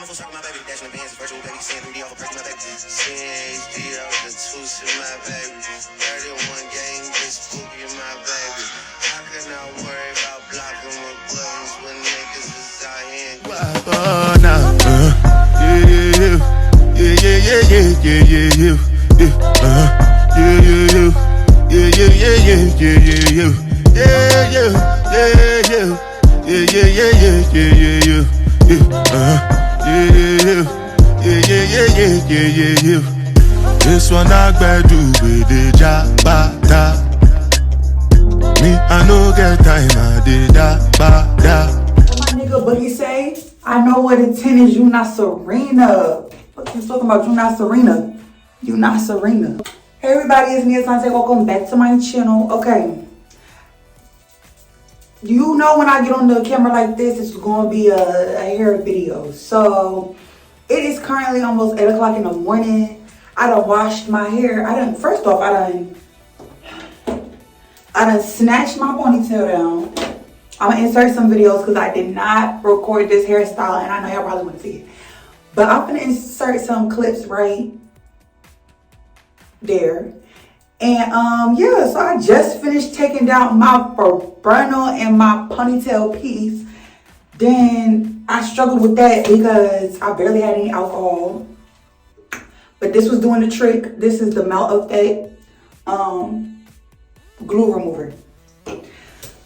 full circle, my baby. Dashing the bands, virtual baby. Seeing 3D off a person, my baby. Seeing HD off the tooth in my baby. 31 gang, bitch, spooky in my baby. How can I worry about blocking with buttons when niggas is out here? Oh, no. This one I better do with the jabata. Me, I no get time, I did that, My nigga Boogie say, I know what a 10 is, you not Serena. What you talking about? You not Serena. You not Serena. Hey everybody, it's me, Asante. Welcome back to my channel. Okay. You know when I get on the camera like this, it's going to be a hair video. So, it is currently almost 8 o'clock in the morning. I done washed my hair. First off, I done snatched my ponytail down. I'm going to insert some videos because I did not record this hairstyle and I know y'all probably want to see it. But I'm going to insert some clips right there. And yeah, so I just finished taking down my frontal and my ponytail piece. Then I struggled with that because I barely had any alcohol. But this was doing the trick. This is the Melt Effect glue remover.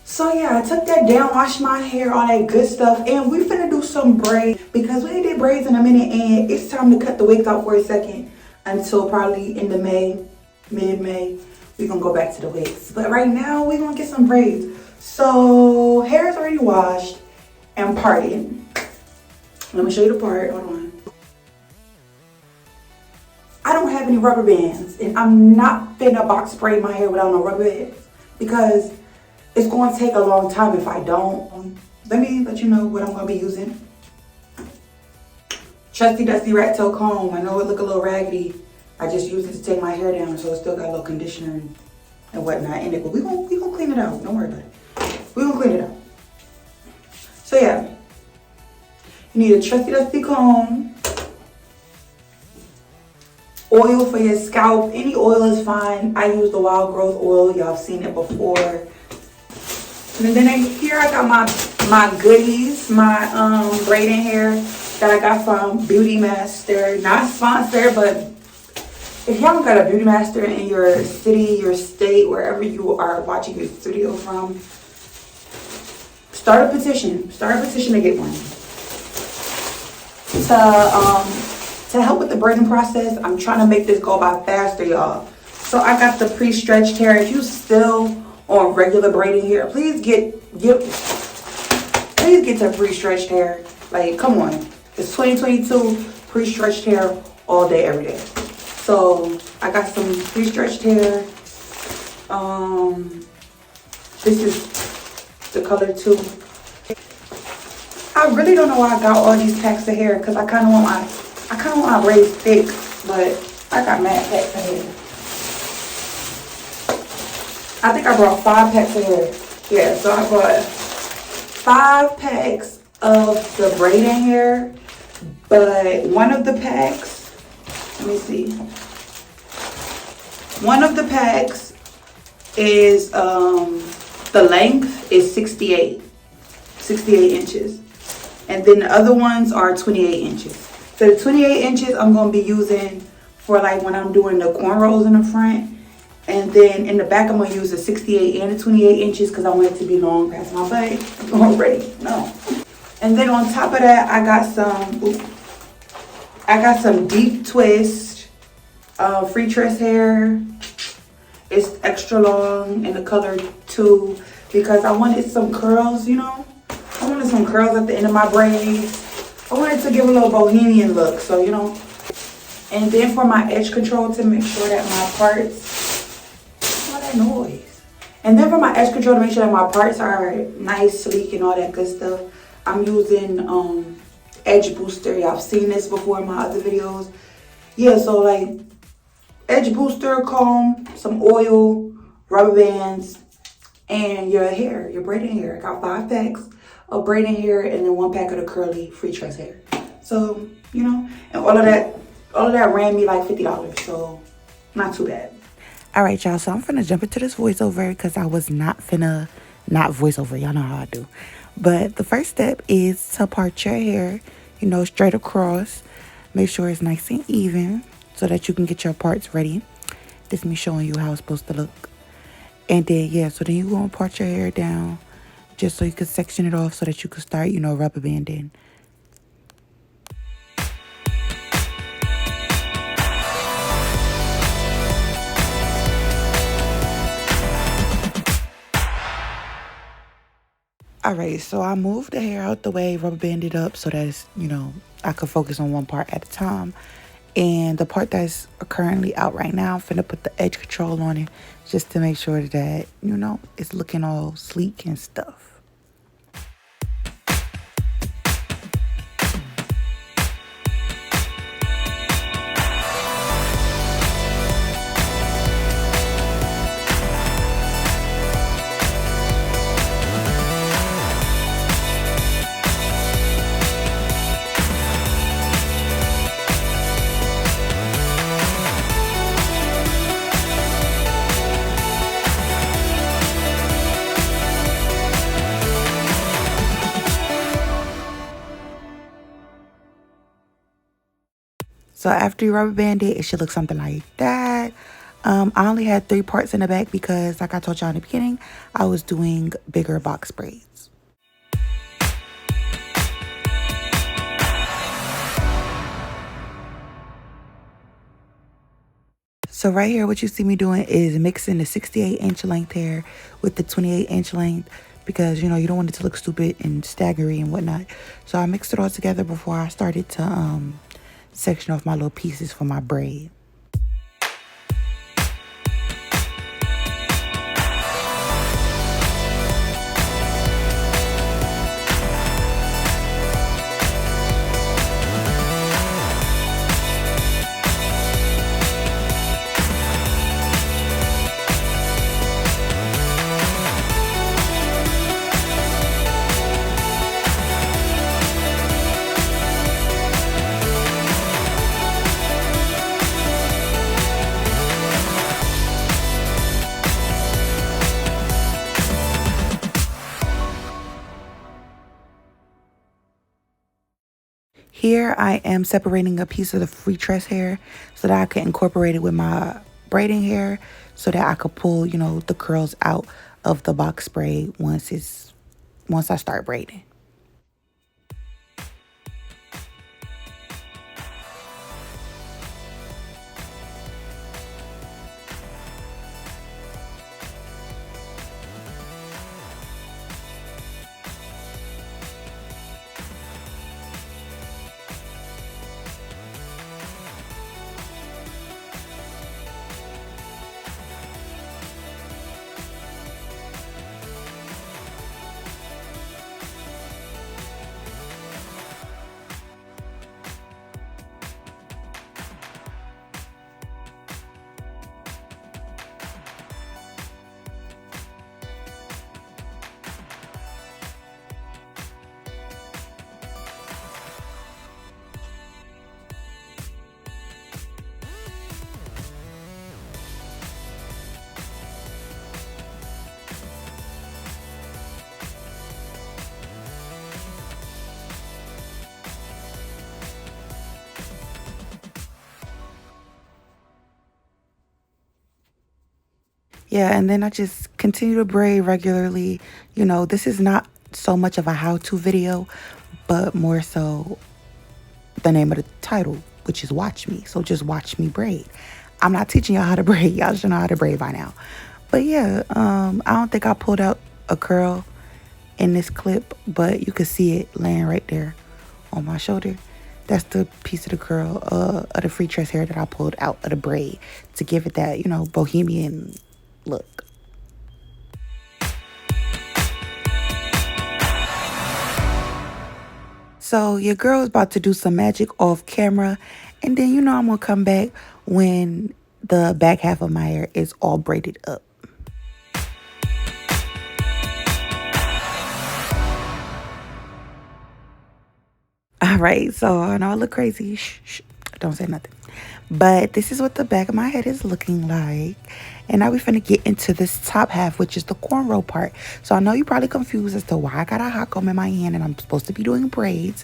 So yeah, I took that down, washed my hair, all that good stuff, and we finna do some braids because we ain't did braids in a minute, and it's time to cut the wigs out for a second until probably in the mid-May. We're gonna go back to the wigs, but right now we're gonna get some braids. So hair is already washed and parted. Let me show you the part. Hold on. I don't have any rubber bands, and I'm not finna box spray my hair without no rubber bands because it's going to take a long time if I don't. Let me let you know what I'm going to be using. Trusty Dusty Rat Tail Comb. I know it look a little raggedy. I just used it to take my hair down, so it still got a little conditioner and whatnot in it. But we gonna clean it out. Don't worry about it. We're going to clean it out. So yeah. You need a Trusty Dusty Comb. Oil for your scalp. Any oil is fine. I use the Wild Growth oil. Y'all have seen it before. And then here I got my goodies, my braiding hair that I got from Beauty Master. Not sponsored, but if you haven't got a Beauty Master in your city, your state, wherever you are watching this video from, start a petition. Start a petition to get one. To help with the braiding process, I'm trying to make this go by faster, y'all. So I got the pre-stretched hair. If you still on regular braiding hair, please get to pre-stretched hair. Like, come on, it's 2022. Pre-stretched hair all day, every day. So I got some pre-stretched hair. This is the color 2. I really don't know why I got all these packs of hair because I kind of want my braids thick, but I got mad packs of hair. I think I brought 5 packs of hair. Yeah, so I brought 5 packs of the braiding hair, but one of the packs, let me see. One of the packs is, the length is 68 inches. And then the other ones are 28 inches. So the 28 inches I'm going to be using for like when I'm doing the cornrows in the front. And then in the back, I'm going to use the 68 and the 28 inches because I want it to be long past my butt already. No. And then on top of that, I got some deep twist Freetress hair. It's extra long in the color 2 because I wanted some curls, you know. I wanted some curls at the end of my braids. I wanted to give a little bohemian look, so you know. And then for my edge control to make sure that my parts, all that noise. And then for my edge control to make sure that my parts are nice, sleek, and all that good stuff, I'm using Edgebooster. Y'all have seen this before in my other videos. Yeah, so like Edgebooster, comb, some oil, rubber bands, and your hair, your braiding hair. I got 5 packs of braiding hair and then 1 pack of the curly Freetress hair. So, you know, and all of that ran me like $50. So not too bad. All right, y'all. So I'm finna jump into this voiceover because I was not finna not voiceover. Y'all know how I do. But the first step is to part your hair, you know, straight across. Make sure it's nice and even so that you can get your parts ready. This is me showing you how it's supposed to look. And then, yeah, so then you gonna part your hair down just so you can section it off so that you can start, you know, rubber banding. All right, so I moved the hair out the way, rubber banded up so that it's, you know, I could focus on one part at a time. And the part that's currently out right now, I'm finna put the edge control on it just to make sure that, you know, it's looking all sleek and stuff. So after you rubber band it, it should look something like that. I only had 3 parts in the back because, like I told y'all in the beginning, I was doing bigger box braids. So right here, what you see me doing is mixing the 68-inch length hair with the 28-inch length because, you know, you don't want it to look stupid and staggery and whatnot. So I mixed it all together before I started to section off my little pieces for my braid. Here I am separating a piece of the Freetress hair so that I can incorporate it with my braiding hair so that I could pull, you know, the curls out of the box braid once I start braiding. Yeah, and then I just continue to braid regularly. You know, this is not so much of a how-to video, but more so the name of the title, which is Watch Me. So just watch me braid. I'm not teaching y'all how to braid. Y'all should know how to braid by now. But yeah, I don't think I pulled out a curl in this clip, but you can see it laying right there on my shoulder. That's the piece of the curl of the Freetress hair that I pulled out of the braid to give it that, you know, bohemian look. So your girl is about to do some magic off camera, and then you know I'm gonna come back when the back half of my hair is all braided up. All right, so I know I look crazy. Shh, don't say nothing. But this is what the back of my head is looking like. And now we're finna get into this top half, which is the cornrow part. So I know you're probably confused as to why I got a hot comb in my hand and I'm supposed to be doing braids.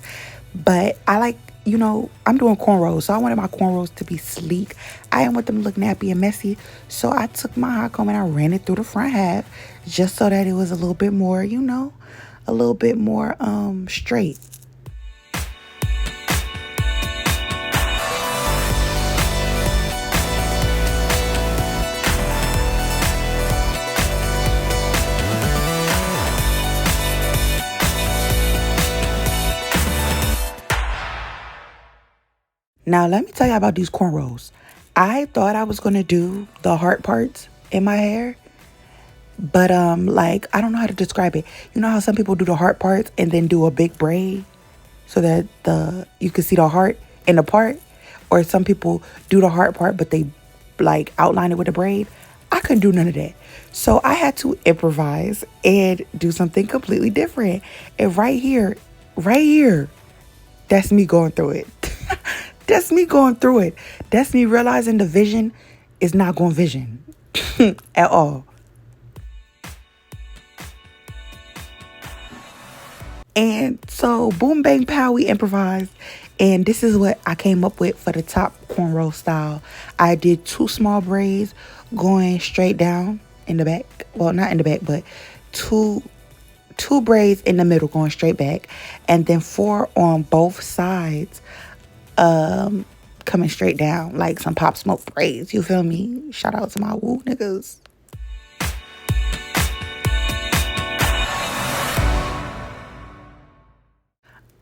But I like, I'm doing cornrows. So I wanted my cornrows to be sleek. I didn't want them to look nappy and messy. So I took my hot comb and I ran it through the front half just so that it was a little bit more, a little bit more straight. Now, let me tell you about these cornrows. I thought I was going to do the heart parts in my hair, but like, I don't know how to describe it. You know how some people do the heart parts and then do a big braid so that you can see the heart in the part? Or some people do the heart part, but they like outline it with a braid. I couldn't do none of that. So I had to improvise and do something completely different. And right here, that's me going through it. That's me going through it. That's me realizing the vision is not going vision at all. And so boom, bang, pow, we improvised. And this is what I came up with for the top cornrow style. I did 2 small braids going straight down in the back. Well, not in the back, but two braids in the middle going straight back. And then 4 on both sides coming straight down like some Pop Smoke braids. You feel me? Shout out to my woo niggas.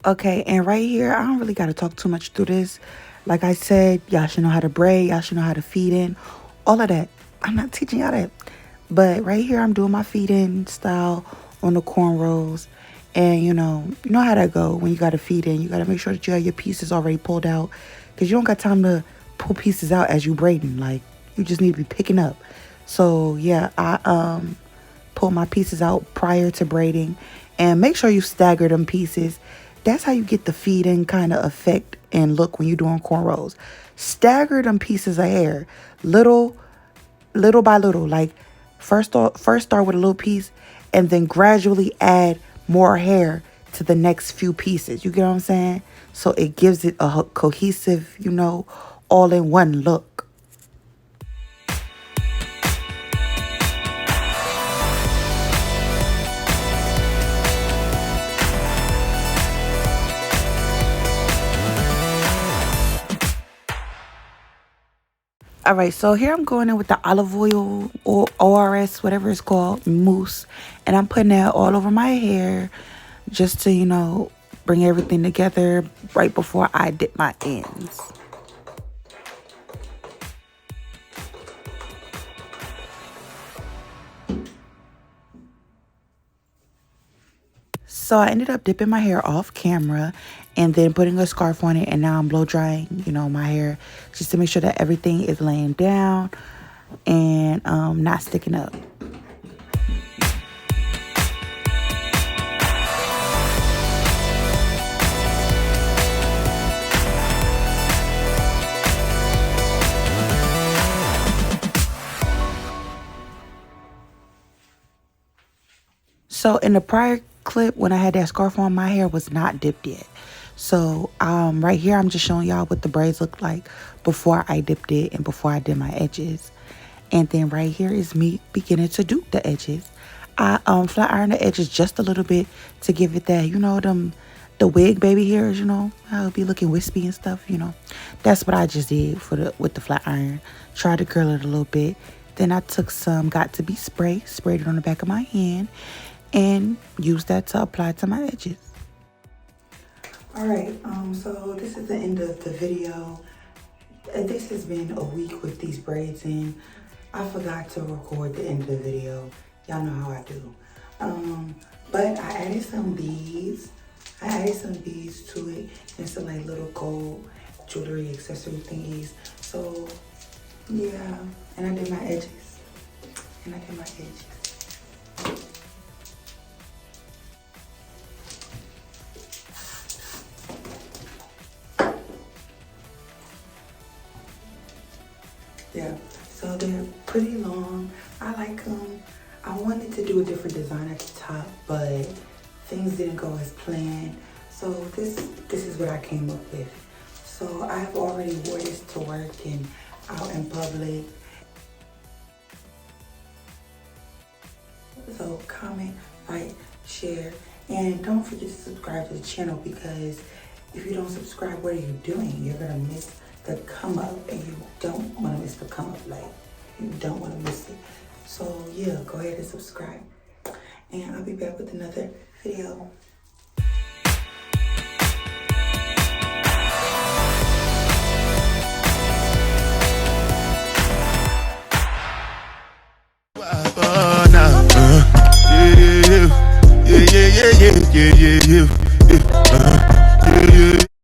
Okay, and right here, I don't really got to talk too much through this. Like I said, y'all should know how to braid. Y'all should know how to feed in. All of that. I'm not teaching y'all that. But right here, I'm doing my feed in style on the cornrows. And, you know how that go when you got to feed in. You got to make sure that you have your pieces already pulled out. Because you don't got time to pull pieces out as you braiding. Like, you just need to be picking up. So, yeah, I pull my pieces out prior to braiding. And make sure you stagger them pieces. That's how you get the feed-in kind of effect and look when you're doing cornrows. Stagger them pieces of hair, little by little. Like first start with a little piece, and then gradually add more hair to the next few pieces. You get what I'm saying? So it gives it a cohesive, all-in-one look. All right, so here I'm going in with the olive oil or ORS, whatever it's called, mousse. And I'm putting that all over my hair just to, bring everything together right before I dip my ends. So I ended up dipping my hair off camera and then putting a scarf on it. And now I'm blow drying, my hair just to make sure that everything is laying down and not sticking up. So in the prior clip, when I had that scarf on, my hair was not dipped yet. So right here, I'm just showing y'all what the braids look like before I dipped it and before I did my edges. And then right here is me beginning to do the edges. I flat iron the edges just a little bit to give it that, the wig baby hairs, how it'll be looking wispy and stuff, That's what I just did with the flat iron. Tried to curl it a little bit. Then I took some Got To Be spray, sprayed it on the back of my hand, and use that to apply to my edges. All right, so this is the end of the video. This has been a week with these braids in. I forgot to record the end of the video. Y'all know how I do. But I added some beads. To it and some like little gold jewelry accessory thingies. So yeah, and I did my edges. Yeah, so they're pretty long. I like them. I wanted to do a different design at the top, but things didn't go as planned. So this is what I came up with. So I've already wore this to work and out in public. So comment, like, share, and don't forget to subscribe to the channel, because if you don't subscribe, what are you doing? You're gonna miss the come up, and you don't want to miss the come up. Like, you don't want to miss it. So yeah, go ahead and subscribe, and I'll be back with another video. Yeah, yeah, yeah, yeah, yeah, yeah, yeah, yeah, yeah.